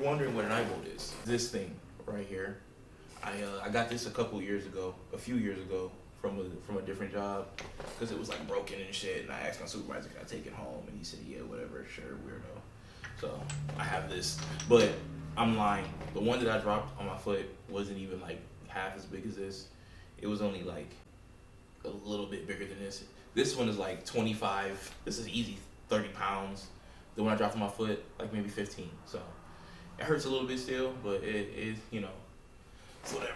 wondering what an eye bolt is, this thing right here, I got this a few years ago from a different job, because it was like broken and shit, and I asked my supervisor, can I take it home, and he said, yeah, whatever, sure, weirdo. So I have this, but I'm lying. The one that I dropped on my foot wasn't even like half as big as this. It was only like a little bit bigger than this. This one is like 25. This is easy 30 pounds. The one I dropped on my foot, like maybe 15. So it hurts a little bit still, but it you know, it's whatever.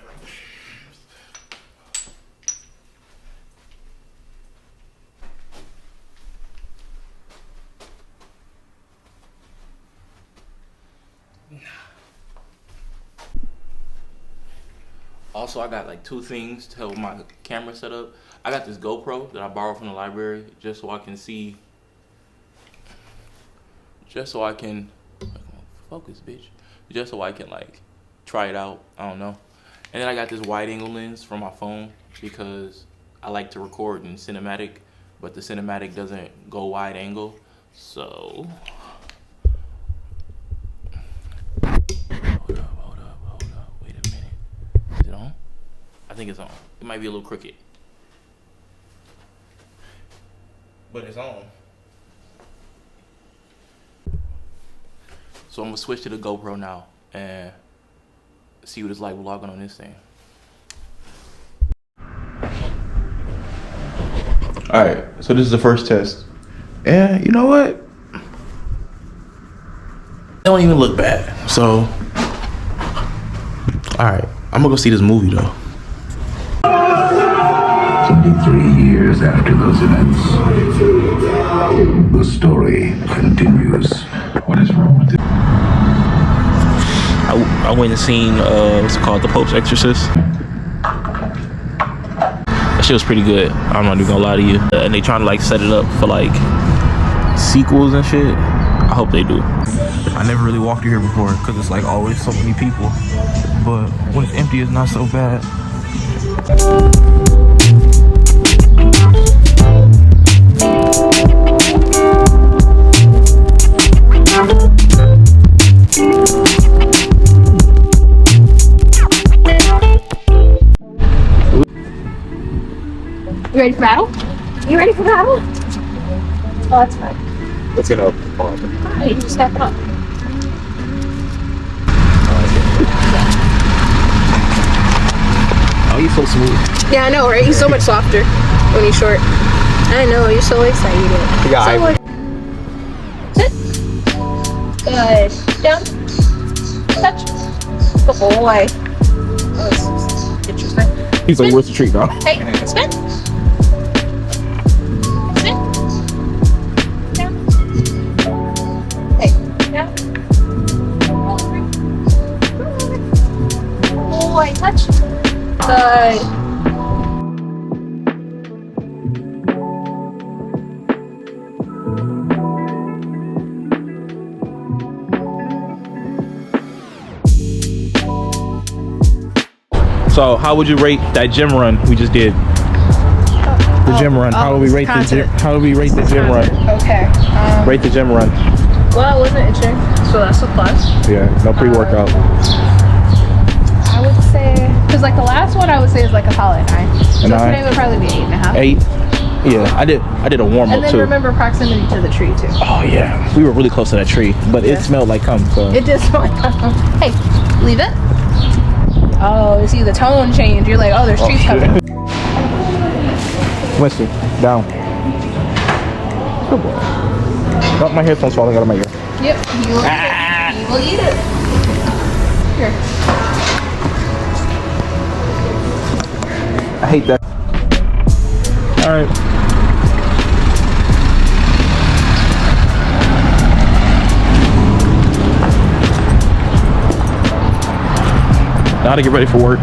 Also, I got like 2 things to help my camera set up. I got this GoPro that I borrowed from the library just so I can see, focus, bitch. Just so I can like try it out, I don't know. And then I got this wide angle lens from my phone because I like to record in cinematic, but the cinematic doesn't go wide angle, so. Hold up, wait a minute. Is it on? I think it's on. It might be a little crooked, but it's on. So I'm gonna switch to the GoPro now and see what it's like vlogging on this thing. All right, so this is the first test. And you know what? It don't even look bad. So, all right, I'm gonna go see this movie though. 23 years after those events, the story continues. What is wrong with it? I went and seen, what's it called? The Pope's Exorcist. That shit was pretty good. I'm not even gonna lie to you. And they trying to like set it up for like sequels and shit. I hope they do. I never really walked through here before because it's like always so many people. But when it's empty, it's not so bad. You ready for battle? You ready for battle? Oh, that's fine. Let's get up. Alright, you just step it up. Oh, he's so smooth. Yeah, I know, right? He's so much softer when he's short. I know, you're so excited. He got so sit. Good. Down. Touch. Good boy. Oh, this is interesting. He's like, where's the treat, dog? Hey, spin. Spin. Down. Hey, down. Boy, touch. Good. So how would you rate that gym run we just did? The gym run. How do we rate the gym? How do we rate the gym run? Okay. Rate the gym run. Well, I wasn't itching, so that's a plus. Yeah, no pre-workout. I would say, because like the last one I would say is like a solid 9. So today would probably be 8.5. 8. Yeah, I did a warm And up then too. remember proximity to the tree too. Oh yeah, we were really close to that tree, but it smelled like cum. So. It did smell like Hey, leave it. Oh, you see the tone change. You're like, oh, there's trees coming. Winston, down. Good boy. Oh, my headphones falling out of my ear. Yep, you will eat it. You will eat it. Here. I hate that. All right. Now to get ready for work.